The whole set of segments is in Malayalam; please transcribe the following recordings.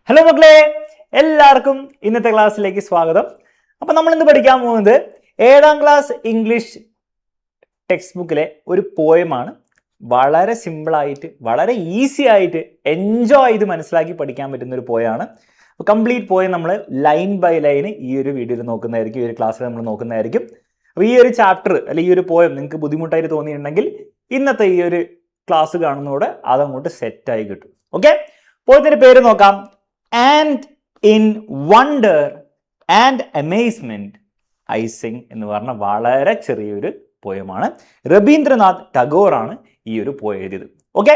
ഹലോ മക്കളെ, എല്ലാവർക്കും ഇന്നത്തെ ക്ലാസ്സിലേക്ക് സ്വാഗതം. അപ്പം നമ്മൾ ഇന്ന് പഠിക്കാൻ പോകുന്നത് 7ാം ക്ലാസ് ഇംഗ്ലീഷ് ടെക്സ്റ്റ് ബുക്കിലെ ഒരു പോയമാണ്. വളരെ സിമ്പിളായിട്ട്, വളരെ ഈസി ആയിട്ട്, എൻജോയ് ചെയ്ത് മനസ്സിലാക്കി പഠിക്കാൻ പറ്റുന്ന ഒരു പോയാണ്. അപ്പോൾ കംപ്ലീറ്റ് പോയം നമ്മൾ ലൈൻ ബൈ ലൈൻ ഈ ഒരു വീഡിയോയിൽ നോക്കുന്നതായിരിക്കും, ഈ ഒരു ക്ലാസ്സിൽ നമ്മൾ നോക്കുന്നതായിരിക്കും. അപ്പോൾ ഈ ഒരു ചാപ്റ്റർ അല്ലെങ്കിൽ ഈ ഒരു പോയം നിങ്ങൾക്ക് ബുദ്ധിമുട്ടായിട്ട് തോന്നിയിട്ടുണ്ടെങ്കിൽ ഇന്നത്തെ ഈ ഒരു ക്ലാസ് കാണുന്നതോടെ അതങ്ങോട്ട് സെറ്റായി കിട്ടും. ഓക്കെ, പോയത്തിൻ്റെ പേര് നോക്കാം. And in wonder and amazement I Singh എന്ന് പറഞ്ഞ വളരെ ചെറിയൊരു പോയമാണ്. രവീന്ദ്രനാഥ് ടാഗോറാണ് ഈ ഒരു പോയം എഴുതിയത്. ഓക്കെ,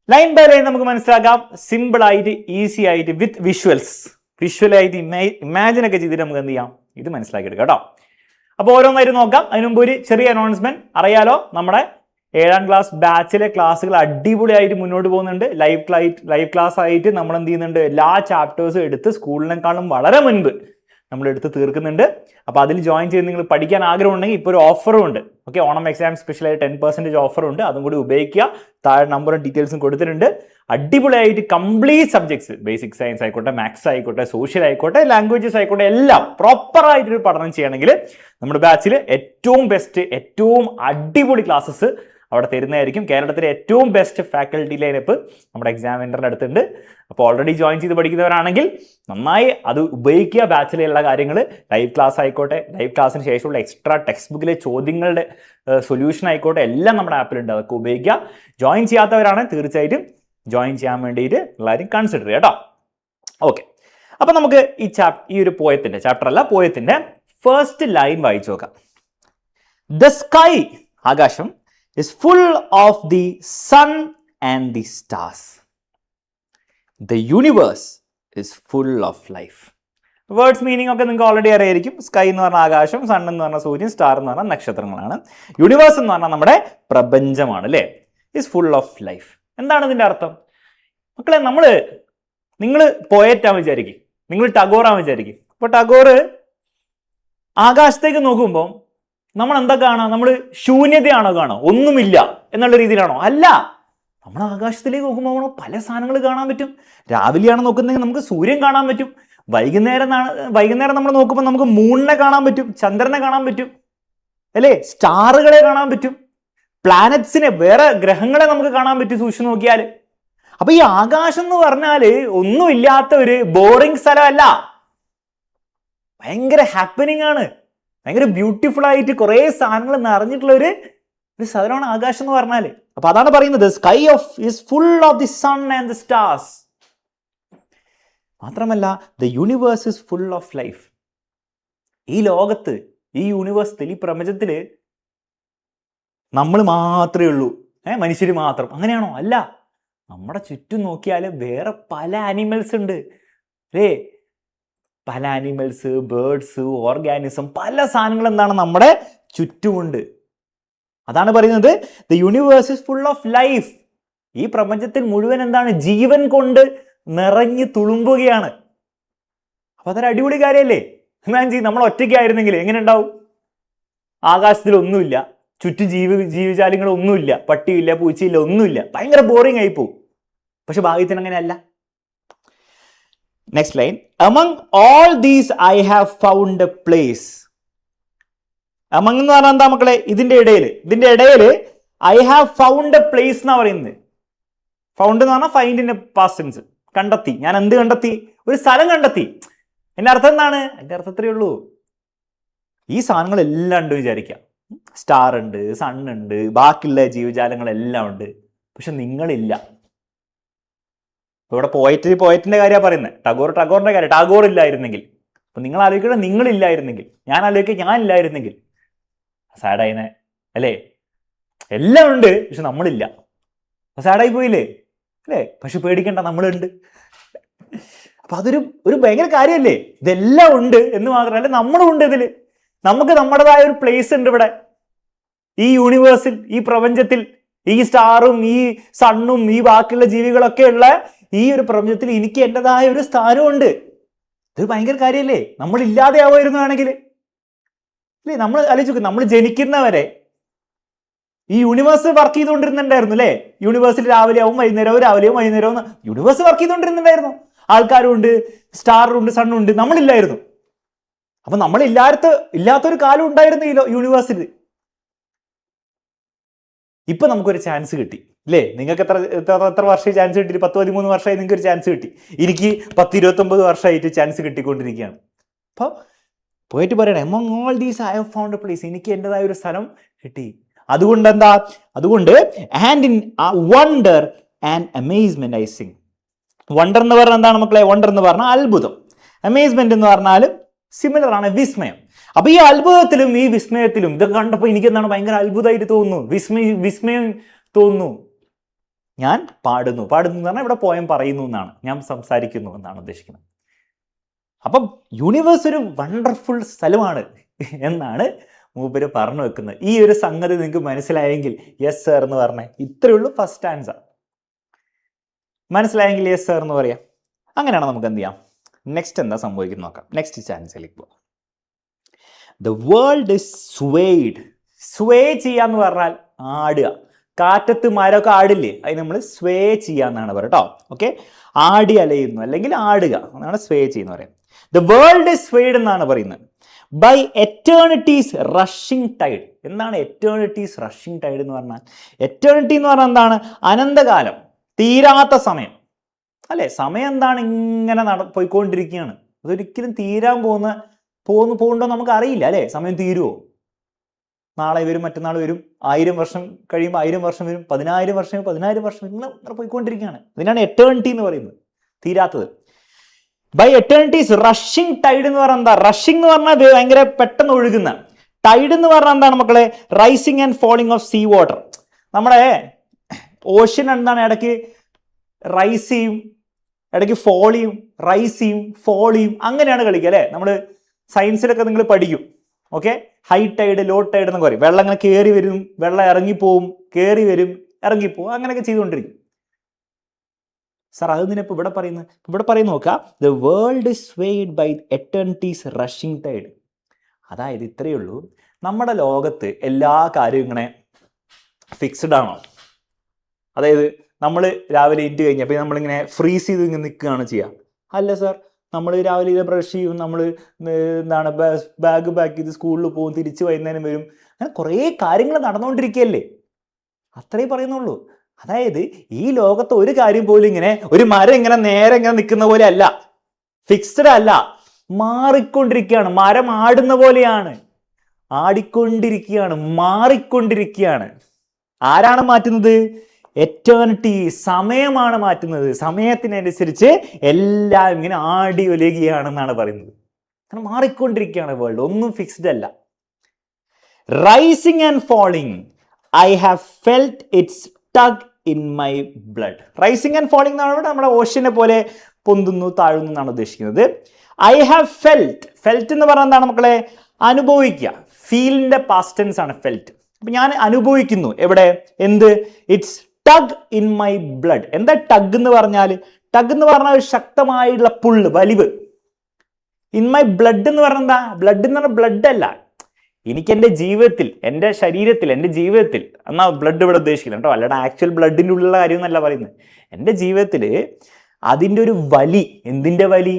ലൈൻ ബൈ ലൈൻ നമുക്ക് മനസ്സിലാക്കാം. സിമ്പിൾ ആയിട്ട്, ഈസി ആയിട്ട്, വിത്ത് വിഷ്വലായിട്ട് ഇമാജിൻ ഒക്കെ ചെയ്തിട്ട് നമുക്ക് എന്ത് ചെയ്യാം, ഇത് മനസ്സിലാക്കിയെടുക്കാം കേട്ടോ. അപ്പോൾ ഓരോന്നായിട്ട് നോക്കാം. അതിനു മുമ്പ് ഒരു ചെറിയ അനൗൺസ്മെന്റ്. അറിയാലോ, നമ്മുടെ 7ാം ക്ലാസ് ബാച്ചിലെ ക്ലാസ്സുകൾ അടിപൊളിയായിട്ട് മുന്നോട്ട് പോകുന്നുണ്ട്. ലൈവ് ക്ലാസ് ആയിട്ട് നമ്മൾ എന്ത് ചെയ്യുന്നുണ്ട്, എല്ലാ ചാപ്റ്റേഴ്സും എടുത്ത് സ്കൂളിനെക്കാളും വളരെ മുൻപ് നമ്മൾ എടുത്ത് തീർക്കുന്നുണ്ട്. അപ്പോൾ അതിൽ ജോയിൻ ചെയ്ത് നിങ്ങൾ പഠിക്കാൻ ആഗ്രഹം ഉണ്ടെങ്കിൽ ഇപ്പോൾ ഒരു ഓഫറും ഉണ്ട്. ഓക്കെ, ഓണം എക്സാം സ്പെഷ്യലായി 10% ഓഫറുണ്ട്. അതും കൂടി ഉപയോഗിക്കുക. താഴെ നമ്പറും ഡീറ്റെയിൽസും കൊടുത്തിട്ടുണ്ട്. അടിപൊളിയായിട്ട് കംപ്ലീറ്റ് സബ്ജക്ട്സ്, ബേസിക് സയൻസ് ആയിക്കോട്ടെ, മാത്സ് ആയിക്കോട്ടെ, സോഷ്യൽ ആയിക്കോട്ടെ, ലാംഗ്വേജസ് ആയിക്കോട്ടെ, എല്ലാം പ്രോപ്പറായിട്ടൊരു പഠനം ചെയ്യണമെങ്കിൽ നമ്മുടെ ബാച്ചിൽ ഏറ്റവും ബെസ്റ്റ്, ഏറ്റവും അടിപൊളി ക്ലാസ്സസ് അവിടെ തരുന്നതായിരിക്കും. കേരളത്തിലെ ഏറ്റവും ബെസ്റ്റ് ഫാക്കൽറ്റി ലൈനപ്പ് നമ്മുടെ എക്സാമിനറിൻ്റെ അടുത്തുണ്ട്. അപ്പോൾ ഓൾറെഡി ജോയിൻ ചെയ്ത് പഠിക്കുന്നവരാണെങ്കിൽ നന്നായി അത് ഉപയോഗിക്കുക. ബാച്ചിലുള്ള കാര്യങ്ങൾ, ലൈവ് ക്ലാസ് ആയിക്കോട്ടെ, ലൈവ് ക്ലാസ്സിന് ശേഷമുള്ള എക്സ്ട്രാ ടെക്സ്റ്റ് ബുക്കിലെ ചോദ്യങ്ങളുടെ സൊല്യൂഷൻ ആയിക്കോട്ടെ, എല്ലാം നമ്മുടെ ആപ്പിലുണ്ട്. അതൊക്കെ ഉപയോഗിക്കുക. ജോയിൻ ചെയ്യാത്തവരാണ് തീർച്ചയായിട്ടും ജോയിൻ ചെയ്യാൻ വേണ്ടിയിട്ട് എല്ലാവരും കൺസിഡർ ചെയ്യുക കേട്ടോ. ഓക്കെ, അപ്പം നമുക്ക് ഈ ഒരു പോയത്തിൻ്റെ ഫസ്റ്റ് ലൈൻ വായിച്ചു നോക്കാം. ദ സ്കൈ, ആകാശം, is full of the sun and the stars. The universe is full of life. Words meaning ഒക്കെ നിങ്ങൾക്ക് ഓൾറെഡി അറിയായിരിക്കും. സ്കൈ എന്ന് പറഞ്ഞാൽ ആകാശം, സൺ എന്ന് പറഞ്ഞാൽ സൂര്യൻ, സ്റ്റാർ എന്ന് പറഞ്ഞാൽ നക്ഷത്രങ്ങളാണ്. യൂണിവേഴ്സ് എന്ന് പറഞ്ഞാൽ നമ്മുടെ പ്രപഞ്ചമാണ് അല്ലേ. Is full of life. എന്താണ് ഇതിൻ്റെ അർത്ഥം മക്കളെ? നിങ്ങൾ പോയറ്റാന്ന് വിചാരിക്കും, നിങ്ങൾ ടാഗോറാന്ന് വിചാരിക്കും. അപ്പോൾ ടാഗോർ ആകാശത്തേക്ക് നോക്കുമ്പോൾ നമ്മൾ എന്താ കാണാം? നമ്മൾ ശൂന്യതയാണോ കാണാം? ഒന്നുമില്ല എന്നുള്ള രീതിയിലാണോ? അല്ല, നമ്മൾ ആകാശത്തിലേക്ക് നോക്കുമ്പോൾ പല സാധനങ്ങൾ കാണാൻ പറ്റും. രാവിലെയാണ് നോക്കുന്നതെങ്കിൽ നമുക്ക് സൂര്യൻ കാണാൻ പറ്റും. വൈകുന്നേരം നമ്മൾ നോക്കുമ്പോൾ നമുക്ക് മൂണിനെ കാണാൻ പറ്റും, ചന്ദ്രനെ കാണാൻ പറ്റും അല്ലേ, സ്റ്റാറുകളെ കാണാൻ പറ്റും, പ്ലാനറ്റ്സിനെ, വേറെ ഗ്രഹങ്ങളെ നമുക്ക് കാണാൻ പറ്റും സൂക്ഷിച്ചു നോക്കിയാൽ. അപ്പൊ ഈ ആകാശം എന്ന് പറഞ്ഞാൽ ഒന്നുമില്ലാത്ത ഒരു ബോറിംഗ് സ്ഥലമല്ല, ഭയങ്കര ഹാപ്പനിങ് ആണ്, ഭയങ്കര ബ്യൂട്ടിഫുൾ ആയിട്ട് കുറെ സാധനങ്ങൾ നിറഞ്ഞിട്ടുള്ള ഒരു സ്ഥലമാണ് ആകാശം എന്ന് പറഞ്ഞാൽ. അപ്പൊ അതാണ് പറയുന്നത്, sky is full of the sun and the stars. മാത്രമല്ല, the universe is full of life. ഈ ലോകത്ത്, ഈ യൂണിവേഴ്സിൽ, ഈ പ്രപഞ്ചത്തില് നമ്മൾ മാത്രമേ ഉള്ളൂ, മനുഷ്യർ മാത്രം. അങ്ങനെയാണോ? അല്ല, നമ്മുടെ ചുറ്റും നോക്കിയാൽ വേറെ പല ആനിമൽസ് ഉണ്ട് അല്ലേ. പല ആനിമൽസ്, ബേർഡ്സ്, ഓർഗാനിസം, പല സാധനങ്ങൾ എന്താണ് നമ്മുടെ ചുറ്റുമുണ്ട്. അതാണ് പറയുന്നത്, the universe is full of life. ഈ പ്രപഞ്ചത്തിൽ മുഴുവൻ എന്താണ്? ജീവൻ കൊണ്ട് നിറഞ്ഞു തുളുമ്പുകയാണ്. അപ്പൊ അതൊരു അടിപൊളി കാര്യമല്ലേ? നമ്മൾ ഒറ്റയ്ക്കായിരുന്നെങ്കിൽ എങ്ങനെ ഉണ്ടാവും? ആകാശത്തിൽ ഒന്നുമില്ല, ചുറ്റും ജീവജാലങ്ങൾ ഒന്നുമില്ല, പട്ടിയില്ല, പൂച്ചയില്ല, ഒന്നുമില്ല, ഭയങ്കര ബോറിംഗ് ആയി പോകും. പക്ഷെ ഭാഗ്യത്തിന് അങ്ങനെയല്ല. Next line, among all these I have found a place. among എന്ന് പറഞ്ഞാൽ എന്താ മക്കളെ? ഇതിന്റെ ഇടയിൽ I have found a place എന്നാ പറയുന്നത്. ഫൗണ്ട് എന്ന് പറഞ്ഞാൽ ഫൈൻഡിന്റെ പാസ്റ്റ് ടെൻസ്. കണ്ടെത്തി. ഞാൻ എന്ത് കണ്ടെത്തി? ഒരു സ്ഥലം കണ്ടെത്തി. എന്റെ അർത്ഥം എന്താണ്? എന്റെ അർത്ഥത്രേ ഉള്ളൂ, ഈ സാധനങ്ങളെല്ലാം ഉണ്ട് വിചാരിക്കാം. സ്റ്റാർ ഉണ്ട്, സൺ ഉണ്ട്, ബാക്കിയുള്ള ജീവജാലങ്ങളെല്ലാം ഉണ്ട്, പക്ഷെ നിങ്ങളില്ല. ഇവിടെ പോയറ്റിന്റെ കാര്യമാണ് പറയുന്നത്. ടാഗോറിന്റെ കാര്യം. ടാഗോർ ഇല്ലായിരുന്നെങ്കിൽ, അപ്പൊ നിങ്ങൾ ആലോചിക്കണം, നിങ്ങളില്ലായിരുന്നെങ്കിൽ, ഞാൻ ആലോചിക്കുക, ഞാൻ ഇല്ലായിരുന്നെങ്കിൽ സാഡായിനെ അല്ലേ. എല്ലാം ഉണ്ട്, പക്ഷെ നമ്മളില്ല. സാഡായി പോയില്ലേ അല്ലേ? പക്ഷെ പേടിക്കണ്ട, നമ്മളുണ്ട്. അപ്പൊ അതൊരു ഭയങ്കര കാര്യമല്ലേ. ഇതെല്ലാം ഉണ്ട് എന്ന് മാത്രമല്ല, നമ്മളും ഉണ്ട് ഇതില്. നമുക്ക് നമ്മുടേതായ ഒരു പ്ലേസ് ഉണ്ട് ഇവിടെ, ഈ യൂണിവേഴ്സിൽ, ഈ പ്രപഞ്ചത്തിൽ. ഈ സ്റ്റാറും ഈ സണ്ണും ഈ ബാക്കിയുള്ള ജീവികളൊക്കെ ഉള്ള ഈ ഒരു പ്രപഞ്ചത്തിൽ എനിക്ക് എൻ്റെതായ ഒരു സ്ഥാനമുണ്ട്. ഇതൊരു ഭയങ്കര കാര്യമല്ലേ. നമ്മൾ ഇല്ലാതെ ആവുമായിരുന്നു ആണെങ്കിൽ അല്ലേ. നമ്മൾ ആലോചിക്കും, നമ്മൾ ജനിക്കുന്നവരെ ഈ യൂണിവേഴ്സ് വർക്ക് ചെയ്തുകൊണ്ടിരുന്നുണ്ടായിരുന്നു അല്ലേ. യൂണിവേഴ്സിൽ രാവിലെ ആവും വൈകുന്നേരവും, രാവിലെയും വൈകുന്നേരവും യൂണിവേഴ്സ് വർക്ക് ചെയ്തുകൊണ്ടിരുന്നുണ്ടായിരുന്നു. ആൾക്കാരും ഉണ്ട്, സ്റ്റാറും ഉണ്ട്, സണ്ണും ഉണ്ട്. നമ്മളില്ലായിരുന്നു. അപ്പൊ ഇല്ലാത്തൊരു കാലം ഉണ്ടായിരുന്നു ഈ യൂണിവേഴ്സിൽ. ഇപ്പൊ നമുക്കൊരു ചാൻസ് കിട്ടി അല്ലേ? നിങ്ങൾക്ക് എത്ര വർഷം ചാൻസ് കിട്ടി? 10-13 വർഷമായി നിങ്ങൾക്ക് ഒരു ചാൻസ് കിട്ടി. എനിക്ക് 10-29 വർഷമായിട്ട് ചാൻസ് കിട്ടിക്കൊണ്ടിരിക്കുകയാണ്. അപ്പൊ പോയിട്ട് പറയണേ, among all these I have found A place, എനിക്ക് എൻ്റെതായ ഒരു സ്ഥലം കിട്ടി. അതുകൊണ്ട് and in wonder and amazement I Singh. Wonder എന്ന് പറഞ്ഞാൽ എന്താണ് മക്കളെ? വണ്ടർ എന്ന് പറഞ്ഞാൽ അത്ഭുതം, അമേസ്മെന്റ് എന്ന് പറഞ്ഞാൽ സിമിലർ ആണ്, വിസ്മയം. അപ്പൊ ഈ അത്ഭുതത്തിലും ഈ വിസ്മയത്തിലും ഇതൊക്കെ കണ്ടപ്പോൾ എനിക്ക് എന്താണ് ഭയങ്കര അത്ഭുതമായിട്ട് തോന്നുന്നു, വിസ്മയം തോന്നുന്നു. ഞാൻ പാടുന്നു എന്ന് പറഞ്ഞാൽ ഇവിടെ പോയം പറയുന്നു എന്നാണ്, ഞാൻ സംസാരിക്കുന്നു എന്നാണ് ഉദ്ദേശിക്കുന്നത്. അപ്പം യൂണിവേഴ്സ് ഒരു വണ്ടർഫുൾ സ്ഥലമാണ് എന്നാണ് മൂപ്പര് പറഞ്ഞു വെക്കുന്നത്. ഈ ഒരു സംഗതി നിങ്ങൾക്ക് മനസ്സിലായെങ്കിൽ യെസ് സർ എന്ന് പറഞ്ഞേ. ഇത്രയേ ഉള്ളൂ ഫസ്റ്റ് ആൻസർ. മനസ്സിലായെങ്കിൽ യെസ് സർ എന്ന് പറയാം. അങ്ങനെയാണ് നമുക്ക് എന്ത് ചെയ്യാം, നെക്സ്റ്റ് എന്താ സംഭവിക്കുന്നത് നോക്കാം. നെക്സ്റ്റ് ചാൻസിലേക്ക് പോവാം. The world is swayed. Sway ചെയ്യാന്ന് പറഞ്ഞാൽ ആടുക. കാറ്റത്ത് മരമൊക്കെ ആടില്ലേ, അത് നമ്മൾ സ്വേ ചെയ്യാന്നാണ് പറയുക കേട്ടോ. ഓക്കെ, ആടി അലയുന്നു അല്ലെങ്കിൽ ആടുക എന്നാണ് സ്വേ ചെയ്യുന്ന പറയാം. ദ വേൾഡ് ഇസ് സ്വേഡ് എന്നാണ് പറയുന്നത്. By eternities rushing tide. എന്താണ് എറ്റേണിറ്റീസ് റഷിംഗ് ടൈഡ് എന്ന് പറഞ്ഞാൽ? എറ്റേണിറ്റി എന്ന് പറഞ്ഞാൽ എന്താണ്? അനന്തകാലം, തീരാത്ത സമയം അല്ലെ? സമയം എന്താണ്? ഇങ്ങനെ പോയിക്കൊണ്ടിരിക്കുകയാണ്. അതൊരിക്കലും തീരാൻ പോകുന്നുണ്ടോ നമുക്ക് അറിയില്ല അല്ലെ? സമയം തീരുമോ? നാളെ വരും, മറ്റന്നാൾ വരും, 1000 വർഷം കഴിയുമ്പോൾ 1000 വർഷം വരും, 10,000 വർഷം 10,000 വർഷം ഇങ്ങനെ പോയിക്കൊണ്ടിരിക്കുകയാണ്. ഇതിനാണ് എറ്റേണിറ്റി എന്ന് പറയുന്നത്, തീരാത്തത്. ബൈ എറ്റേണിറ്റീസ് റഷിംഗ് ടൈഡ് എന്ന് പറഞ്ഞാൽ എന്താ? റഷിംഗ് എന്ന് പറഞ്ഞാൽ ഭയങ്കര പെട്ടെന്ന് ഒഴുകുന്ന. ടൈഡ് എന്ന് പറഞ്ഞാൽ എന്താണ് മക്കളെ? Rising and falling of sea water. നമ്മുടെ ഓഷ്യൻ എന്താണ്? ഇടയ്ക്ക് റൈസ് ചെയ്യും, ഇടയ്ക്ക് ഫോൾ ചെയ്യും, റൈസ് ചെയ്യും, ഫോൾ ചെയ്യും, അങ്ങനെയാണ് കളിക്കുക അല്ലേ? നമ്മൾ സയൻസിലൊക്കെ നിങ്ങൾ പഠിക്കും. Okay, high tide, low tide എന്നൊക്കെ പറയും. വെള്ളം ഇങ്ങനെ കയറി വരും, വെള്ളം ഇറങ്ങിപ്പോവും, കയറി വരും, ഇറങ്ങിപ്പോവും, അങ്ങനെയൊക്കെ ചെയ്തുകൊണ്ടിരിക്കും. സാർ അത് നിന്നിപ്പോൾ ഇവിടെ പറയുന്ന നോക്കുക, the world is swayed by eternities rushing tide. അതായത് ഇത്രയേ ഉള്ളൂ, നമ്മുടെ ലോകത്ത് എല്ലാ കാര്യവും ഇങ്ങനെ ഫിക്സ്ഡ് ആണോ? അതായത് നമ്മൾ രാവിലെ ഇറ്റ് കഴിഞ്ഞപ്പോൾ നമ്മളിങ്ങനെ ഫ്രീസ് ചെയ്ത് ഇങ്ങനെ നിൽക്കുകയാണ് ചെയ്യുക? അല്ല സാർ, നമ്മൾ രാവിലെ ഇത് ബ്രഷ് ചെയ്യും, നമ്മൾ എന്താണ് ബാഗ് പാക്ക് ചെയ്ത് സ്കൂളിൽ പോകും, തിരിച്ച് വൈകുന്നേരം വരും, അങ്ങനെ കുറേ കാര്യങ്ങൾ നടന്നുകൊണ്ടിരിക്കുകയല്ലേ? അത്രേ പറയുന്നുള്ളൂ. അതായത് ഈ ലോകത്ത് ഒരു കാര്യം പോലും ഇങ്ങനെ ഒരു മരം ഇങ്ങനെ നേരെ ഇങ്ങനെ നിൽക്കുന്ന പോലെ അല്ല, ഫിക്സ്ഡ് അല്ല, മാറിക്കൊണ്ടിരിക്കുകയാണ്. മരം ആടുന്ന പോലെയാണ്, ആടിക്കൊണ്ടിരിക്കുകയാണ്, മാറിക്കൊണ്ടിരിക്കുകയാണ്. ആരാണ് മാറ്റുന്നത്? എറ്റേണിറ്റി, സമയമാണ് മാറ്റുന്നത്. സമയത്തിനനുസരിച്ച് എല്ലാം ഇങ്ങനെ ആടി ഒലിയുകയാണെന്നാണ് പറയുന്നത്. അങ്ങനെ മാറിക്കൊണ്ടിരിക്കുകയാണ് വേൾഡ്, ഒന്നും ഫിക്സ്ഡ് അല്ല. Rising and falling, I have felt its tug in my blood. Rising and falling എന്നാണ് നമ്മുടെ ഓഷ്യനെ പോലെ പൊന്തുന്നു താഴുന്നു എന്നാണ് ഉദ്ദേശിക്കുന്നത്. ഐ ഹാവ് ഫെൽറ്റ് എന്ന് പറഞ്ഞാൽ എന്താണ് മക്കളെ? അനുഭവിക്കുക. ഫീലിന്റെ പാസ്റ്റ് ടെൻസ് ആണ് ഫെൽറ്റ്. അപ്പൊ ഞാൻ അനുഭവിക്കുന്നു. എവിടെ? എന്ത്? It's tug in my blood. എന്താ ടഗ് എന്ന് പറഞ്ഞാൽ? ടഗ് എന്ന് പറഞ്ഞാൽ ഒരു ശക്തമായിട്ടുള്ള പുള്ള്, വലിവ്. ഇൻ മൈ ബ്ലഡ് എന്ന് പറഞ്ഞാൽ എന്താ? ബ്ലഡ് എന്ന് പറഞ്ഞാൽ ബ്ലഡ് അല്ല, എനിക്ക് എൻ്റെ ജീവിതത്തിൽ, എൻ്റെ ശരീരത്തിൽ, എൻ്റെ ജീവിതത്തിൽ, എന്നാൽ ബ്ലഡ് ഇവിടെ ഉദ്ദേശിക്കില്ല കേട്ടോ, അല്ലാണ്ട് ആക്ച്വൽ ബ്ലഡിൻ്റെ ഉള്ളിലുള്ള കാര്യമൊന്നല്ല പറയുന്നത്. എൻ്റെ ജീവിതത്തിൽ അതിൻ്റെ ഒരു വലി. എന്തിൻ്റെ വലി?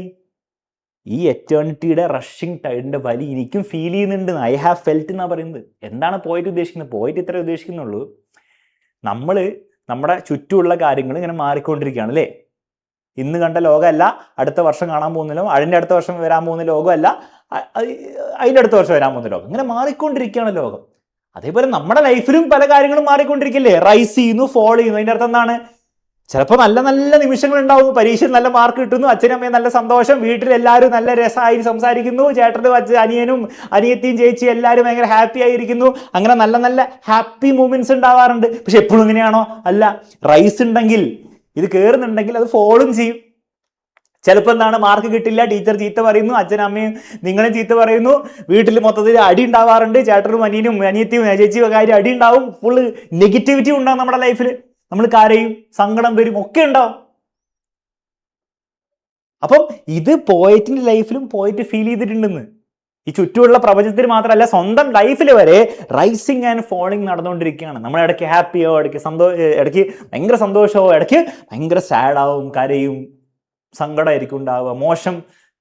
ഈ എറ്റേണിറ്റിയുടെ റഷിംഗ് ടൈഡിൻ്റെ വലി എനിക്കും ഫീൽ ചെയ്യുന്നുണ്ട്. ഐ ഹാവ് ഫെൽറ്റ് എന്നാണ് പറയുന്നത്. എന്താണ് പോയിട്ട് ഉദ്ദേശിക്കുന്നത്? പോയിട്ട് ഇത്രേ ഉദ്ദേശിക്കുന്നുള്ളൂ, നമ്മൾ നമ്മുടെ ചുറ്റുമുള്ള കാര്യങ്ങൾ ഇങ്ങനെ മാറിക്കൊണ്ടിരിക്കുകയാണ് അല്ലേ? ഇന്ന് കണ്ട ലോകമല്ല അടുത്ത വർഷം കാണാൻ പോകുന്ന ലോകം, അതിൻ്റെ അടുത്ത വർഷം വരാൻ പോകുന്ന ലോകമല്ല അതിൻ്റെ അടുത്ത വർഷം വരാൻ പോകുന്ന ലോകം. ഇങ്ങനെ മാറിക്കൊണ്ടിരിക്കുകയാണ് ലോകം. അതേപോലെ നമ്മുടെ ലൈഫിലും പല കാര്യങ്ങളും മാറിക്കൊണ്ടിരിക്കില്ലേ? റൈസ് ചെയ്യുന്നു, ഫോൾ ചെയ്യുന്നു. അതിൻ്റെ അർത്ഥം എന്താണ്? ചിലപ്പോൾ നല്ല നല്ല നിമിഷങ്ങൾ ഉണ്ടാവും, പരീക്ഷയിൽ നല്ല മാർക്ക് കിട്ടുന്നു, അച്ഛനും അമ്മയും നല്ല സന്തോഷം, വീട്ടിലെല്ലാവരും നല്ല രസമായി സംസാരിക്കുന്നു, ചേട്ടനും അനിയനും അനിയത്തിയും ചേച്ചി എല്ലാവരും ഭയങ്കര ഹാപ്പി ആയിരിക്കുന്നു. അങ്ങനെ നല്ല നല്ല ഹാപ്പി മൂമെന്റ്സ് ഉണ്ടാവാറുണ്ട്. പക്ഷെ എപ്പോഴും ഇങ്ങനെയാണോ? അല്ല. റൈസ് ഉണ്ടെങ്കിൽ, ഇത് കയറുന്നുണ്ടെങ്കിൽ അത് ഫോളും ചെയ്യും. ചിലപ്പോൾ എന്താണ്? മാർക്ക് കിട്ടില്ല, ടീച്ചർ ചീത്ത പറയുന്നു, അച്ഛനും അമ്മയും നിങ്ങളും ചീത്ത പറയുന്നു, വീട്ടിൽ മൊത്തത്തിൽ അടി ഉണ്ടാവാറുണ്ട്, ചേട്ടനും അനിയനും അനിയത്തിയും ചേച്ചിയും കാര്യം അടി ഉണ്ടാവും, ഫുള്ള് നെഗറ്റിവിറ്റി ഉണ്ടാവും നമ്മുടെ ലൈഫിൽ. നമ്മൾ കരയും, സങ്കടം വരും, ഒക്കെ ഉണ്ടാവും. അപ്പം ഇത് പോയറ്റിന്റെ ലൈഫിലും പോയിട്ട് ഫീൽ ചെയ്തിട്ടുണ്ടെന്ന്. ഈ ചുറ്റുമുള്ള പ്രപഞ്ചത്തിൽ മാത്രമല്ല, സ്വന്തം ലൈഫിൽ വരെ റൈസിങ് ആൻഡ് ഫോളിങ് നടന്നുകൊണ്ടിരിക്കുകയാണ്. നമ്മൾ ഇടയ്ക്ക് ഹാപ്പിയോ, ഇടയ്ക്ക് ഭയങ്കര സന്തോഷമോ, ഇടയ്ക്ക് ഭയങ്കര സാഡാവും, കരയും, സങ്കടമായിരിക്കും ഉണ്ടാവുക, മോശം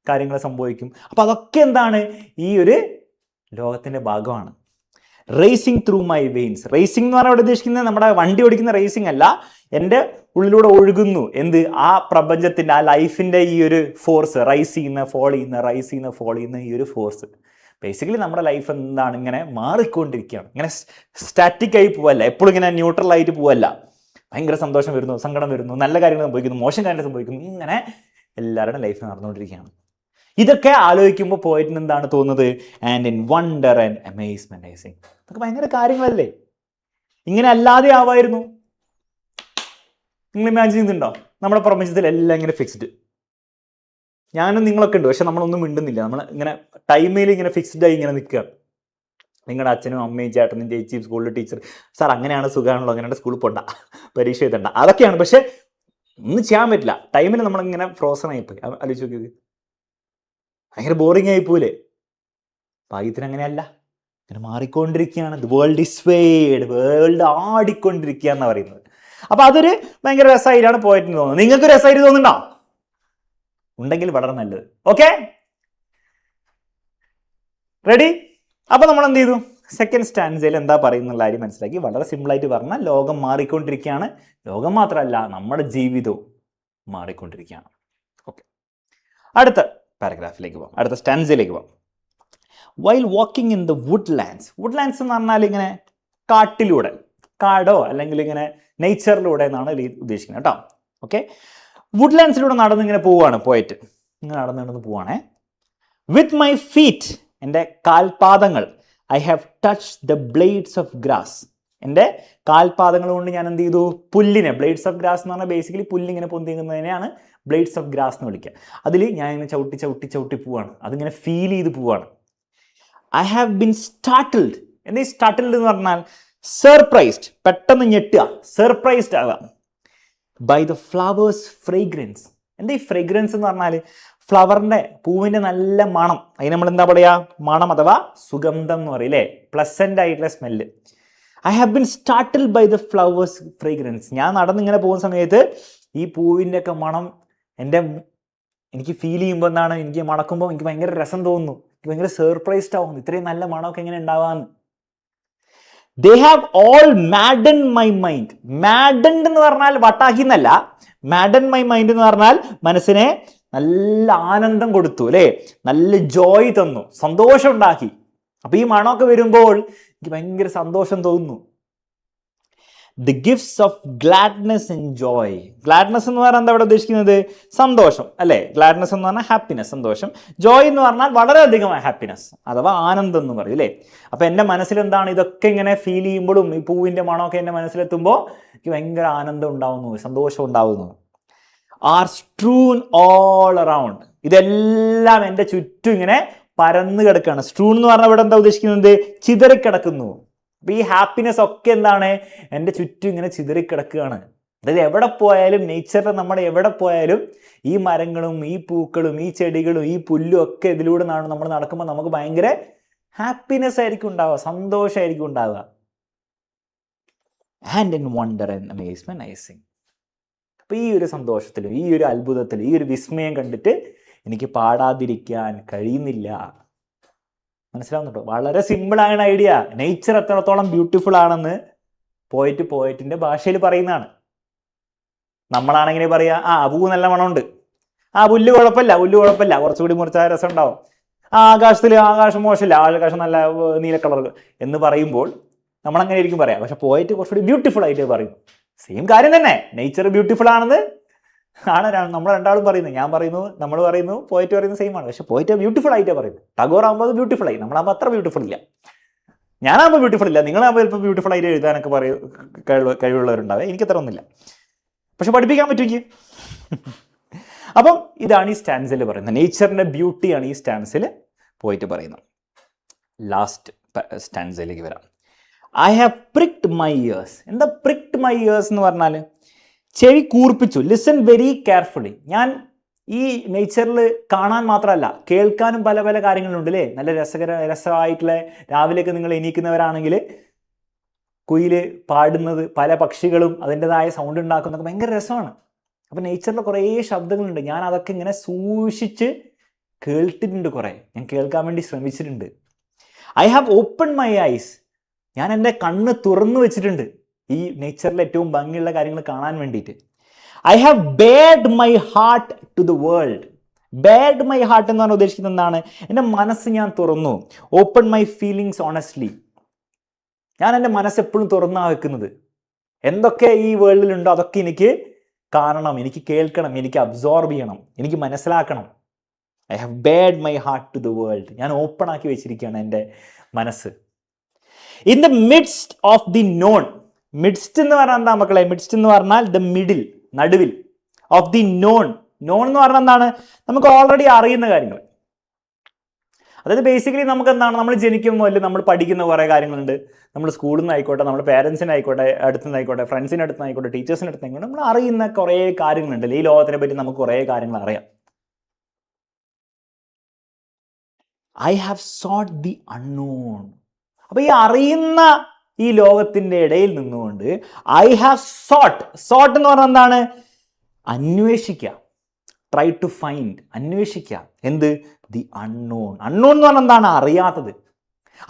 കാര്യങ്ങൾ സംഭവിക്കും. അപ്പോൾ അതൊക്കെ എന്താണ്, ഈ ഒരു ലോകത്തിൻ്റെ ഭാഗമാണ്. Racing through my veins. Racing എന്ന് പറഞ്ഞാൽ ഇവിടെ ഉദ്ദേശിക്കുന്നത് നമ്മുടെ വണ്ടി ഓടിക്കുന്ന റേസിംഗ് അല്ല, എൻ്റെ ഉള്ളിലൂടെ ഒഴുകുന്നു എന്ത്, ആ പ്രപഞ്ചത്തിൻ്റെ, ആ ലൈഫിൻ്റെ ഈ ഒരു ഫോഴ്സ്, റൈസ് ചെയ്യുന്ന ഫോൾ ചെയ്യുന്ന, റൈസ് ചെയ്യുന്ന ഫോൾ ചെയ്യുന്ന ഈ ഒരു ഫോഴ്സ്. ബേസിക്കലി നമ്മുടെ ലൈഫ് എന്താണ്, ഇങ്ങനെ മാറിക്കൊണ്ടിരിക്കുകയാണ്. ഇങ്ങനെ സ്റ്റാറ്റിക് ആയി പോവല്ല, എപ്പോഴും ഇങ്ങനെ ന്യൂട്രൽ ആയിട്ട് പോവല്ല. ഭയങ്കര സന്തോഷം വരുന്നു, സങ്കടം വരുന്നു, നല്ല കാര്യങ്ങൾ സംഭവിക്കുന്നു, മോശം കാര്യങ്ങൾ സംഭവിക്കുന്നു, ഇങ്ങനെ എല്ലാവരുടെ ലൈഫ് നടന്നുകൊണ്ടിരിക്കുകയാണ്. ഇതൊക്കെ ആലോചിക്കുമ്പോൾ പോയിട്ടിന് എന്താണ് തോന്നുന്നത്, and in wonder and amazement I Singh. അതൊക്കെ ഭയങ്കര കാര്യങ്ങളല്ലേ. ഇങ്ങനെ അല്ലാതെ ആവായിരുന്നു. നിങ്ങൾ ഇമാജിൻ ചെയ്യുന്നുണ്ടോ, നമ്മുടെ പ്രപഞ്ചത്തിൽ എല്ലാം ഇങ്ങനെ ഫിക്സ്ഡ്. ഞാനും നിങ്ങളൊക്കെ ഉണ്ട്, പക്ഷെ നമ്മളൊന്നും മിണ്ടുന്നില്ല. നമ്മൾ ഇങ്ങനെ ടൈമിൽ ഇങ്ങനെ ഫിക്സ്ഡ് ആയി ഇങ്ങനെ നിൽക്കുക. നിങ്ങളുടെ അച്ഛനും അമ്മയും ചേട്ടനും ചേച്ചിയും സ്കൂളിലെ ടീച്ചർ, സാർ അങ്ങനെയാണ്, സുഖമാണല്ലോ, അങ്ങനെയാണ്, സ്കൂളിൽ പോണ്ട, പരീക്ഷ എഴുതണ്ട, അതൊക്കെയാണ്. പക്ഷെ ഒന്നും ചെയ്യാൻ പറ്റില്ല. ടൈമിൽ നമ്മളിങ്ങനെ ഫ്രോസൺ ആയിപ്പോയി. ആലോചിച്ച് നോക്കിയത് ഭയങ്കര ബോറിംഗ് ആയിപ്പോലെ. ഭാഗ്യത്തിന് അങ്ങനെയല്ല, ഇങ്ങനെ മാറിക്കൊണ്ടിരിക്കുകയാണ്. The world is swayed, world ആടിക്കൊണ്ടിരിക്കുക എന്ന് പറയുന്നത്. അപ്പൊ അതൊരു ഭയങ്കര രസമായിട്ടാണ് പോയിട്ടിന് തോന്നുന്നത്. നിങ്ങൾക്ക് രസമായിട്ട് തോന്നുന്നുണ്ടോ? ഉണ്ടെങ്കിൽ വളരെ നല്ലത്. Okay, ready? അപ്പൊ നമ്മൾ എന്ത് ചെയ്തു, സെക്കൻഡ് സ്റ്റാൻസയിൽ എന്താ പറയുന്നുള്ള കാര്യം മനസ്സിലാക്കി. വളരെ സിമ്പിളായിട്ട് പറഞ്ഞാൽ ലോകം മാറിക്കൊണ്ടിരിക്കുകയാണ്. ലോകം മാത്രമല്ല, നമ്മുടെ ജീവിതവും മാറിക്കൊണ്ടിരിക്കുകയാണ്. ഓക്കെ, അടുത്ത പാരഗ്രാഫിലേക്ക് പോകാം, അടുത്ത സ്റ്റാൻസയിലേക്ക് പോകാം. While walking in the Woodlands. Woodlands എന്ന് പറഞ്ഞാൽ ഇങ്ങനെ കാട്ടിലൂടെ, കാടോ അല്ലെങ്കിൽ ഇങ്ങനെ നേച്ചറിലൂടെ എന്നാണ് ഉദ്ദേശിക്കുന്നത് കേട്ടോ. ഓക്കെ, വുഡ്ലാൻഡ്സിലൂടെ നടന്നിങ്ങനെ പോവുകയാണ് പോയിട്ട്, ഇങ്ങനെ നടന്ന് പോവുകയാണേ. വിത്ത് മൈ ഫീറ്റ്, എൻ്റെ കാൽപാദങ്ങൾ, I have touch the blades of grass. എൻ്റെ കാൽപാദങ്ങൾ കൊണ്ട് ഞാൻ എന്ത് ചെയ്തു, പുല്ലിനെ, ബ്ലേഡ്സ് ഓഫ് ഗ്രാസ് എന്ന് പറഞ്ഞാൽ ബേസിക്കലി പുല്ലിങ്ങനെ പൊന്തിക്കുന്നതിനെയാണ് ബ്ലേഡ്സ് ഓഫ് ഗ്രാസ് എന്ന് വിളിക്കുക. അതിൽ ഞാൻ ഇങ്ങനെ ചവിട്ടി ചവിട്ടി ചവിട്ടി പോവാണ്, അതിങ്ങനെ ഫീൽ ചെയ്ത് പോവാണ്. I have been startled. എന്താ ഈ സ്റ്റാർട്ടിൽഡ് എന്ന് പറഞ്ഞാൽ സർപ്രൈസ്ഡ്, പെട്ടെന്ന് ഞെട്ടുക, സർപ്രൈസ്ഡ് ആകാം. By the flowers fragrance. എന്താ ഈ ഫ്രേഗ്രൻസ് എന്ന് പറഞ്ഞാൽ ഫ്ലവറിൻ്റെ, പൂവിൻ്റെ നല്ല മണം. അതിന് നമ്മൾ എന്താ പറയുക, മണം അഥവാ സുഗന്ധം എന്ന് പറയും അല്ലേ, പ്ലസൻ്റ് ആയിട്ടുള്ള smell. I have been startled by the flowers fragrance. ഞാൻ നടന്നിങ്ങനെ പോകുന്ന സമയത്ത് ഈ പൂവിൻ്റെ ഒക്കെ മണം എനിക്ക് ഫീൽ ചെയ്യുമ്പോൾ എന്താണ്, എനിക്ക് മണക്കുമ്പോൾ എനിക്ക് ഭയങ്കര രസം തോന്നുന്നു, എനിക്ക് ഭയങ്കര സർപ്രൈസ്ഡ് ആവുന്നു, ഇത്രയും നല്ല മണമൊക്കെ എങ്ങനെ ഉണ്ടാവാന്ന്. They have all madden my mind. Maddened എന്ന് പറഞ്ഞാൽ വട്ടാക്കി എന്നല്ല, മാഡൻ മൈ മൈൻഡ് എന്ന് പറഞ്ഞാൽ മനസ്സിനെ നല്ല ആനന്ദം കൊടുത്തു അല്ലേ, നല്ല ജോയ് തന്നു, സന്തോഷം ഉണ്ടാക്കി. അപ്പൊ ഈ മണമൊക്കെ വരുമ്പോൾ എനിക്ക് ഭയങ്കര സന്തോഷം തോന്നുന്നു. The gifts of gladness and Joy. Gladness എന്ന് പറഞ്ഞാൽ എന്താ ഇവിടെ ഉദ്ദേശിക്കുന്നത്, സന്തോഷം അല്ലേ. ഗ്ലാഡ്നെസ് എന്ന് പറഞ്ഞാൽ ഹാപ്പിനെസ്, സന്തോഷം. ജോയ് എന്ന് പറഞ്ഞാൽ വളരെയധികം ഹാപ്പിനെസ് അഥവാ ആനന്ദം എന്ന് പറയും അല്ലേ. അപ്പൊ എൻ്റെ മനസ്സിൽ എന്താണ്, ഇതൊക്കെ ഇങ്ങനെ ഫീൽ ചെയ്യുമ്പോഴും ഈ പൂവിൻ്റെ മണമൊക്കെ എൻ്റെ മനസ്സിലെത്തുമ്പോൾ എനിക്ക് ഭയങ്കര ആനന്ദം ഉണ്ടാവുന്നു, സന്തോഷം ഉണ്ടാവുന്നു. Are strewn all around. ഇതെല്ലാം എൻ്റെ ചുറ്റും ഇങ്ങനെ പരന്നു കിടക്കുകയാണ്. സ്ട്രൂൺ എന്ന് പറഞ്ഞാൽ ഇവിടെ എന്താ ഉദ്ദേശിക്കുന്നത്, ചിതറിക്കിടക്കുന്നു. അപ്പൊ ഈ ഹാപ്പിനെസ് ഒക്കെ എന്താണ്, എൻ്റെ ചുറ്റും ഇങ്ങനെ ചിതറിക്കിടക്കുകയാണ്. അതായത് എവിടെ പോയാലും, നേച്ചറിൽ നമ്മൾ എവിടെ പോയാലും ഈ മരങ്ങളും ഈ പൂക്കളും ഈ ചെടികളും ഈ പുല്ലും ഒക്കെ ഇതിലൂടെ നമ്മൾ നടക്കുമ്പോൾ നമുക്ക് ഭയങ്കര ഹാപ്പിനെസ് ആയിരിക്കും ഉണ്ടാവുക, സന്തോഷമായിരിക്കും ഉണ്ടാവുക. And in wonder and amazement I Singh. അപ്പൊ ഈ ഒരു സന്തോഷത്തിലും ഈ ഒരു അത്ഭുതത്തിലും ഈ ഒരു വിസ്മയം കണ്ടിട്ട് എനിക്ക് പാടാതിരിക്കാൻ കഴിയുന്നില്ല. മനസ്സിലാവുന്നുണ്ടോ? വളരെ സിമ്പിളാണ് ഐഡിയ. നേച്ചർ എത്രത്തോളം ബ്യൂട്ടിഫുൾ ആണെന്ന് പോയിറ്റിന്റെ ഭാഷയിൽ പറയുന്നതാണ്. നമ്മളാണെങ്ങനെ പറയാ, പൂ നല്ല മണമുണ്ട്, പുല്ല് കുഴപ്പമില്ല, കുറച്ചുകൂടി മുറിച്ചാൽ രസം ഉണ്ടാവും, ആകാശം മോശമില്ല, ആകാശം നല്ല നീല കളർ എന്ന് പറയുമ്പോൾ നമ്മളങ്ങനെ ആയിരിക്കും പറയാം. പക്ഷെ പോയിട്ട് കുറച്ചുകൂടി ബ്യൂട്ടിഫുൾ ആയിട്ട് പറയും. സെയിം കാര്യം തന്നെ, നേച്ചർ ബ്യൂട്ടിഫുൾ ആണെന്ന് ആണ് നമ്മൾ രണ്ടാളും പറയുന്നത്. ഞാൻ പറയുന്നു, നമ്മൾ പറയുന്നു, പോയിട്ട് പറയുന്നത് സെയിം ആണ്. പക്ഷെ പോയിട്ട് ബ്യൂട്ടിഫുൾ ആയിട്ടേ പറയുന്നത്. ടാഗോർ ആകുമ്പോൾ അത് ബ്യൂട്ടിഫുൾ ആയി, നമ്മളാകുമ്പോൾ അത്ര ബ്യൂട്ടിഫുൾ ഇല്ല. ഞാനാകുമ്പോൾ ബ്യൂട്ടിഫുൾ ഇല്ല, നിങ്ങളാകുമ്പോൾ ചിലപ്പോൾ ബ്യൂട്ടിഫുൾ ആയിട്ട് എഴുതാനൊക്കെ കഴിവുള്ളവരുണ്ടാവേ. എനിക്ക് അത്ര ഒന്നുമില്ല, പക്ഷെ പഠിപ്പിക്കാൻ പറ്റുമെങ്കിൽ. അപ്പം ഇതാണ് ഈ സ്റ്റാൻസിൽ പറയുന്നത്. നേച്ചറിന്റെ ബ്യൂട്ടിയാണ് ഈ സ്റ്റാൻസിൽ പോയിട്ട് പറയുന്നത്. ലാസ്റ്റ് സ്റ്റാൻസിലേക്ക് വരാം. I have pricked my ears. എന്താ പ്രിക്ഡ് മൈ ഇയേഴ്സ് എന്ന് പറഞ്ഞാൽ ചെവി കൂർപ്പിച്ചു. Listen very carefully. ഞാൻ ഈ നേച്ചറിൽ കാണാൻ മാത്രമല്ല കേൾക്കാനും പല പല കാര്യങ്ങളുണ്ട് അല്ലേ. നല്ല രസമായിട്ടുള്ള, രാവിലെയൊക്കെ നിങ്ങൾ എണീക്കുന്നവരാണെങ്കിൽ കുയിൽ പാടുന്നത്, പല പക്ഷികളും അതിൻ്റെതായ സൗണ്ട് ഉണ്ടാക്കുന്നതൊക്കെ ഭയങ്കര രസമാണ്. അപ്പം നേച്ചറിൽ കുറേ ശബ്ദങ്ങളുണ്ട്. ഞാൻ അതൊക്കെ ഇങ്ങനെ സൂക്ഷിച്ച് കേട്ടിട്ടുണ്ട്. ഞാൻ കേൾക്കാൻ വേണ്ടി ശ്രമിച്ചിട്ടുണ്ട്. I have open my eyes. ഞാൻ എൻ്റെ കണ്ണ് തുറന്നു വെച്ചിട്ടുണ്ട് ഈ നേച്ചറിലെ ഏറ്റവും ഭംഗിയുള്ള കാര്യങ്ങൾ കാണാൻ വേണ്ടിയിട്ട്. I have bared my heart to the world. Bared my heart എന്ന് പറഞ്ഞാൽ ഉദ്ദേശിക്കുന്നത് എന്താണ്? എൻ്റെ മനസ്സ് ഞാൻ തുറന്നു. Open my feelings honestly. ഞാൻ എൻ്റെ മനസ്സ് എപ്പോഴും തുറന്നാ വെക്കുന്നത്. എന്തൊക്കെ ഈ വേൾഡിലുണ്ടോ അതൊക്കെ എനിക്ക് കാണണം, എനിക്ക് കേൾക്കണം, എനിക്ക് അബ്സോർബ് ചെയ്യണം, എനിക്ക് മനസ്സിലാക്കണം. I have bared my heart to the world. ഞാൻ ഓപ്പൺ ആക്കി വെച്ചിരിക്കുകയാണ് എൻ്റെ മനസ്സ്. In the midst of the known. Midst എന്ന് പറഞ്ഞാൽ എന്താ മക്കളെ? മിഡ്സ്റ്റ് എന്ന് പറഞ്ഞാൽ ദ മിഡിൽ, നടുവിൽ. Of the known. നോൺ എന്ന് പറഞ്ഞാൽ എന്താണ്? നമുക്ക് ഓൾറെഡി അറിയുന്ന കാര്യങ്ങൾ. അതായത് ബേസിക്കലി നമുക്ക് എന്താണ്, നമ്മൾ ജനിക്കുമ്പോൾ നമ്മൾ പഠിക്കുന്ന കുറേ കാര്യങ്ങളുണ്ട്. നമ്മൾ സ്കൂളിൽ നിന്ന് ആയിക്കോട്ടെ, നമ്മുടെ പേരൻസിനായിക്കോട്ടെ, അടുത്തുനിന്നായിക്കോട്ടെ, ഫ്രണ്ട്സിൻ്റെ അടുത്തുനിന്നായിക്കോട്ടെ, ടീച്ചേഴ്സിൻ്റെ അടുത്തുനിന്നായിക്കോട്ടെ, നമ്മൾ അറിയുന്ന കുറേ കാര്യങ്ങളുണ്ടല്ലോ. ഈ ലോകത്തിനെ പറ്റി നമുക്ക് കുറേ കാര്യങ്ങൾ അറിയാം. I have sought the unknown. അപ്പോൾ ഈ അറിയുന്ന ഈ ലോകത്തിൻ്റെ ഇടയിൽ നിന്നുകൊണ്ട് ഐ ഹാവ് സോട്ട് എന്ന് പറഞ്ഞാൽ എന്താണ്? അന്വേഷിക്കുക. ട്രൈ ടു ഫൈൻഡ്, അന്വേഷിക്കുക. എന്ത്? The unknown. അൺനോൺ എന്ന് പറഞ്ഞാൽ എന്താണ്? അറിയാത്തത്.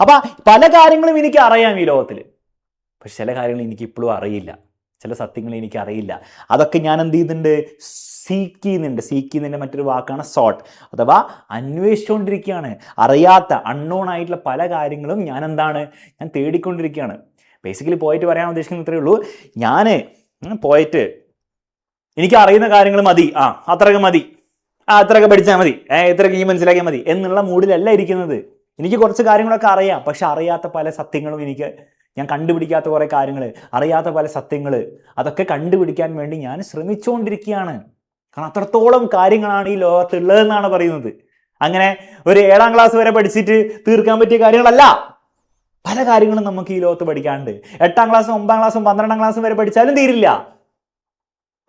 അപ്പം പല കാര്യങ്ങളും എനിക്ക് അറിയാം ഈ ലോകത്തിൽ, പക്ഷെ ചില കാര്യങ്ങൾ എനിക്ക് ഇപ്പോഴും അറിയില്ല. ചില സത്യങ്ങൾ എനിക്ക് അറിയില്ല. അതൊക്കെ ഞാൻ എന്ത് ചെയ്യുന്നുണ്ട്? സീക്ക് ചെയ്യുന്നതിൻ്റെ മറ്റൊരു വാക്കാണ് സോട്ട്, അഥവാ അന്വേഷിച്ചുകൊണ്ടിരിക്കുകയാണ്. അറിയാത്ത അൺനോൺ ആയിട്ടുള്ള പല കാര്യങ്ങളും ഞാൻ തേടിക്കൊണ്ടിരിക്കുകയാണ്. ബേസിക്കലി പോയിട്ട് പറയാൻ ഉദ്ദേശിക്കുന്നത് ഇത്രയേ ഉള്ളൂ. ഞാൻ പോയിട്ട് എനിക്ക് അറിയുന്ന കാര്യങ്ങൾ മതി, അത്രയൊക്കെ മതി, അത്രയൊക്കെ പഠിച്ചാൽ മതി, ഇത്രയൊക്കെ ഈ മനസ്സിലാക്കിയാൽ മതി എന്നുള്ള മൂഡിലല്ല ഇരിക്കുന്നത്. എനിക്ക് കുറച്ച് കാര്യങ്ങളൊക്കെ അറിയാം, പക്ഷെ അറിയാത്ത പല സത്യങ്ങളും ഞാൻ കണ്ടുപിടിക്കാത്ത കുറേ കാര്യങ്ങൾ, അറിയാത്ത പല സത്യങ്ങൾ, അതൊക്കെ കണ്ടുപിടിക്കാൻ വേണ്ടി ഞാൻ ശ്രമിച്ചുകൊണ്ടിരിക്കുകയാണ്. കാരണം അത്രത്തോളം കാര്യങ്ങളാണ് ഈ ലോകത്തുള്ളതെന്നാണ് പറയുന്നത്. അങ്ങനെ ഒരു 7ാം ക്ലാസ് വരെ പഠിച്ചിട്ട് തീർക്കാൻ പറ്റിയ കാര്യങ്ങളല്ല. പല കാര്യങ്ങളും നമുക്ക് ഈ ലോകത്ത് പഠിക്കാനുണ്ട്. 8ാം ക്ലാസ്സും 9ാം ക്ലാസ്സും 12ാം ക്ലാസ്സും വരെ പഠിച്ചാലും തീരില്ല,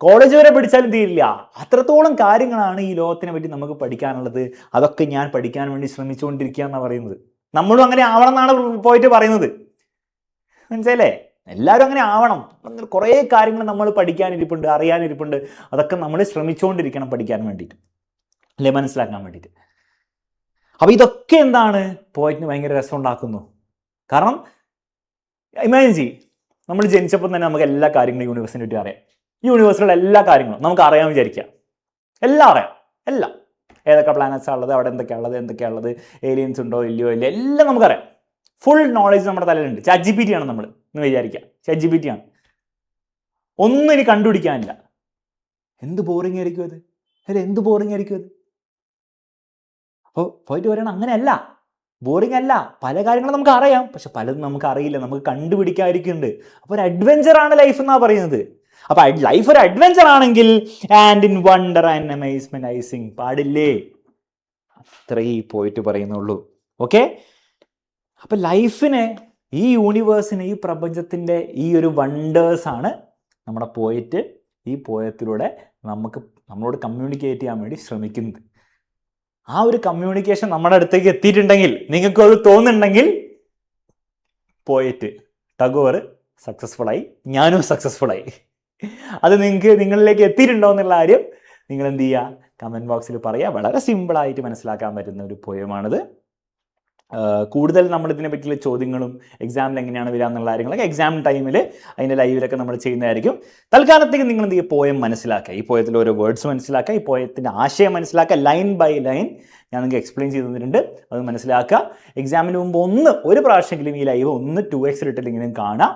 കോളേജ് വരെ പഠിച്ചാലും തീരില്ല. അത്രത്തോളം കാര്യങ്ങളാണ് ഈ ലോകത്തിനെ പറ്റി നമുക്ക് പഠിക്കാനുള്ളത്. അതൊക്കെ ഞാൻ പഠിക്കാൻ വേണ്ടി ശ്രമിച്ചുകൊണ്ടിരിക്കുക എന്നാണ് പറയുന്നത്. നമ്മളും അങ്ങനെ ആവണം എന്നാണ് പോയിട്ട് പറയുന്നത്. മനസ്സിലല്ലേ? എല്ലാവരും അങ്ങനെ ആവണം. കുറേ കാര്യങ്ങൾ നമ്മൾ പഠിക്കാനിരിപ്പുണ്ട്, അറിയാനിരിപ്പുണ്ട്. അതൊക്കെ നമ്മൾ ശ്രമിച്ചുകൊണ്ടിരിക്കണം പഠിക്കാൻ വേണ്ടിയിട്ട്, അല്ലെ, മനസ്സിലാക്കാൻ വേണ്ടിയിട്ട്. അപ്പോൾ ഇതൊക്കെ എന്താണ്? പോയിട്ടിന് ഭയങ്കര രസം ഉണ്ടാക്കുന്നു. കാരണം ഇമാജിൻ ചെയ്യ്, നമ്മൾ ജനിച്ചപ്പോൾ തന്നെ നമുക്ക് എല്ലാ കാര്യങ്ങളും യൂണിവേഴ്സിനെ പറ്റി അറിയാം. യൂണിവേഴ്സിലുള്ള എല്ലാ കാര്യങ്ങളും നമുക്ക് അറിയാൻ വിചാരിക്കാം. എല്ലാം അറിയാം, എല്ലാം. ഏതൊക്കെ പ്ലാനറ്റ്സാണ് ഉള്ളത്, അവിടെ എന്തൊക്കെയാണുള്ളത്, ഏലിയൻസ് ഉണ്ടോ ഇല്ലയോ ഇല്ല, എല്ലാം നമുക്കറിയാം. ഫുൾ നോളേജ് നമ്മുടെ തലയിലുണ്ട്. ChatGPT ആണ് നമ്മൾ എന്ന് വിചാരിക്കുക. ChatGPT ആണ്. ഒന്നും ഇനി കണ്ടുപിടിക്കാനില്ല. എന്ത് ബോറിംഗ് ആയിരിക്കും അത്? എന്ത് ബോറിംഗ് ആയിരിക്കും അത്? അപ്പോൾ പോയിട്ട് പറയണം, അങ്ങനെയല്ല, ബോറിംഗ് അല്ല. പല കാര്യങ്ങളും നമുക്ക് അറിയാം, പക്ഷെ പലതും നമുക്ക് അറിയില്ല, നമുക്ക് കണ്ടുപിടിക്കാതിരിക്കുന്നുണ്ട്. അപ്പോൾ ഒരു അഡ്വഞ്ചറാണ് ലൈഫ് എന്നാണ് പറയുന്നത്. അപ്പൊ ലൈഫ് ഒരു അഡ്വഞ്ചർ ആണെങ്കിൽ and in wonder and amazement I Singh പാടില്ലേ? അത്രേ പോയിട്ട് പറയുന്നുള്ളൂ. ഓക്കെ, അപ്പൊ ലൈഫിന്, ഈ യൂണിവേഴ്സിന്, ഈ പ്രപഞ്ചത്തിന്റെ ഈ ഒരു വണ്ടേഴ്സാണ് നമ്മുടെ പോയിട്ട് ഈ പോയത്തിലൂടെ നമ്മളോട് കമ്മ്യൂണിക്കേറ്റ് ചെയ്യാൻ വേണ്ടി ശ്രമിക്കുന്നത്. ആ ഒരു കമ്മ്യൂണിക്കേഷൻ നമ്മുടെ അടുത്തേക്ക് എത്തിയിട്ടുണ്ടെങ്കിൽ, നിങ്ങൾക്ക് അത് തോന്നുന്നുണ്ടെങ്കിൽ, പോയിട്ട് ടാഗോർ സക്സസ്ഫുള്ളായി, ഞാനും സക്സസ്ഫുള്ളായി. അത് നിങ്ങളിലേക്ക് എത്തിയിട്ടുണ്ടോ എന്നുള്ള കാര്യം നിങ്ങൾ എന്ത് ചെയ്യുക? കമൻറ്റ് ബോക്സിൽ പറയുക. വളരെ സിമ്പിളായിട്ട് മനസ്സിലാക്കാൻ പറ്റുന്ന ഒരു പോയമാണിത്. കൂടുതൽ നമ്മളിതിനെ പറ്റിയുള്ള ചോദ്യങ്ങളും എക്സാമിൽ എങ്ങനെയാണ് വരിക എന്നുള്ള കാര്യങ്ങളൊക്കെ എക്സാം ടൈമിൽ അതിൻ്റെ ലൈവിലൊക്കെ നമ്മൾ ചെയ്യുന്നതായിരിക്കും. തൽക്കാലത്തേക്ക് നിങ്ങൾ എന്ത് ചെയ്യുക? പോയം മനസ്സിലാക്കുക, ഈ പോയത്തിൽ ഓരോ വേർഡ്സ് മനസ്സിലാക്കുക, ഈ പോയത്തിൻ്റെ ആശയം മനസ്സിലാക്കുക. ലൈൻ ബൈ ലൈൻ ഞാൻ നിങ്ങൾക്ക് എക്സ്പ്ലെയിൻ ചെയ്ത് തന്നിട്ടുണ്ട്, അത് മനസ്സിലാക്കുക. എക്സാമിന് മുമ്പ് ഒരു പ്രാവശ്യമെങ്കിലും ഈ ലൈവ് 2x ഇട്ടില്ലെങ്കിലും കാണാം.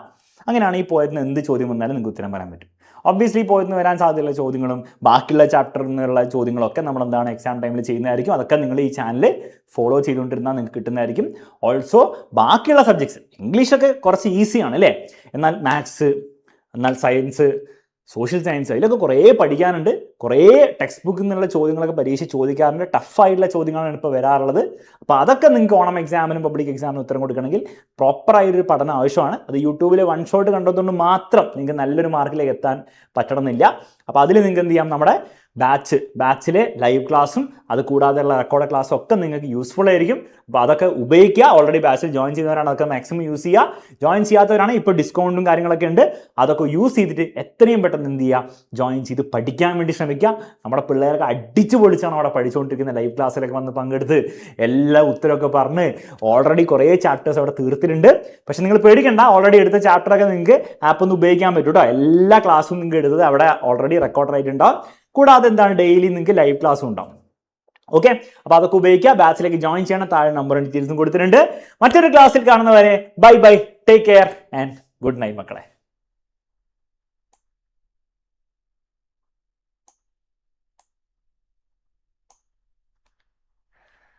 അങ്ങനെയാണ് ഈ പോയത്തിന് എന്ത് ചോദ്യം വന്നാലും നിങ്ങൾക്ക് ഉത്തരം പറയാൻ പറ്റും. ഒബ്വിയസ്ലി പോയത്തിന് വരാൻ സാധ്യതയുള്ള ചോദ്യങ്ങളും ബാക്കിയുള്ള ചാപ്റ്ററിൽ നിന്നുള്ള ചോദ്യങ്ങളൊക്കെ നമ്മളെന്താണ് എക്സാം ടൈമിൽ ചെയ്യുന്നതായിരിക്കും. അതൊക്കെ നിങ്ങൾ ഈ ചാനൽ ഫോളോ ചെയ്തുകൊണ്ടിരുന്നാൽ നിങ്ങൾക്ക് കിട്ടുന്നതായിരിക്കും. ഓൾസോ ബാക്കിയുള്ള സബ്ജക്ട്സ്, ഇംഗ്ലീഷൊക്കെ കുറച്ച് ഈസിയാണ് അല്ലേ, എന്നാൽ മാത്സ്, എന്നാൽ സയൻസ്, സോഷ്യൽ സയൻസ്, അതിലൊക്കെ കുറേ പഠിക്കാനുണ്ട്. കുറേ ടെക്സ്റ്റ് ബുക്കിൽ നിന്നുള്ള ചോദ്യങ്ങളൊക്കെ പരീക്ഷ ചോദിക്കാറുണ്ട്. ടഫായിട്ടുള്ള ചോദ്യങ്ങളാണ് ഇപ്പോൾ വരാറുള്ളത്. അപ്പോൾ അതൊക്കെ നിങ്ങൾക്ക് ഓണം എക്സാമിനും പബ്ലിക് എക്സാമിനും ഉത്തരം കൊടുക്കണമെങ്കിൽ പ്രോപ്പറായൊരു പഠനം ആവശ്യമാണ്. അത് യൂട്യൂബിൽ വൺ ഷോട്ട് കണ്ടതുകൊണ്ട് മാത്രം നിങ്ങൾക്ക് നല്ലൊരു മാർക്കിലേക്ക് എത്താൻ പറ്റണമെന്നില്ല. അപ്പോൾ അതിൽ നിങ്ങൾക്ക് എന്ത് ചെയ്യാം, നമ്മുടെ ബാച്ചിലെ ലൈവ് ക്ലാസ്സും അത് കൂടാതെയുള്ള റെക്കോർഡ് ക്ലാസ്സും ഒക്കെ നിങ്ങൾക്ക് യൂസ്ഫുൾ ആയിരിക്കും. അപ്പോൾ അതൊക്കെ ഉപയോഗിക്കുക. ഓൾറെഡി ബാച്ചിൽ ജോയിൻ ചെയ്യുന്നവരാണ് അതൊക്കെ മാക്സിമം യൂസ് ചെയ്യുക. ജോയിൻ ചെയ്യാത്തവരാണ് ഇപ്പോൾ ഡിസ്കൗണ്ടും കാര്യങ്ങളൊക്കെ ഉണ്ട്, അതൊക്കെ യൂസ് ചെയ്തിട്ട് എത്രയും പെട്ടെന്ന് എന്ത് ചെയ്യുക, ജോയിൻ ചെയ്ത് പഠിക്കാൻ വേണ്ടി ശ്രമിക്കുക. നമ്മുടെ പിള്ളേരൊക്കെ അടിച്ചു പൊളിച്ചാണ് അവിടെ പഠിച്ചുകൊണ്ടിരിക്കുന്ന ലൈവ് ക്ലാസ്സിലൊക്കെ വന്ന് പങ്കെടുത്ത് എല്ലാ ഉത്തരമൊക്കെ പറഞ്ഞ് ഓൾറെഡി കുറേ ചാപ്റ്റേഴ്സ് അവിടെ തീർത്തിട്ടുണ്ട്. പക്ഷെ നിങ്ങൾ പേടിക്കണ്ട, ഓൾറെഡി എടുത്ത ചാപ്റ്ററൊക്കെ നിങ്ങൾക്ക് ആപ്പ് ഒന്ന് ഉപയോഗിക്കാൻ പറ്റും കേട്ടോ. എല്ലാ ക്ലാസ്സും നിങ്ങൾക്ക് എടുത്തത് അവിടെ ഓൾറെഡി റെക്കോർഡായിട്ടുണ്ടാവും. കൂടാതെ എന്താണ്, ഡെയിലി നിങ്ങൾക്ക് ലൈവ് ക്ലാസ്സും ഉണ്ടാവും. ഓക്കെ, അപ്പോൾ അതൊക്കെ ഉപയോഗിക്കുക. ബാച്ചിലേക്ക് ജോയിൻ ചെയ്യണം. താഴെ നമ്പർ ഡീറ്റെയിൽസും കൊടുത്തിട്ടുണ്ട്. മറ്റൊരു ക്ലാസ്സിൽ കാണുന്നവരെ bye bye, take care and good night മക്കളെ.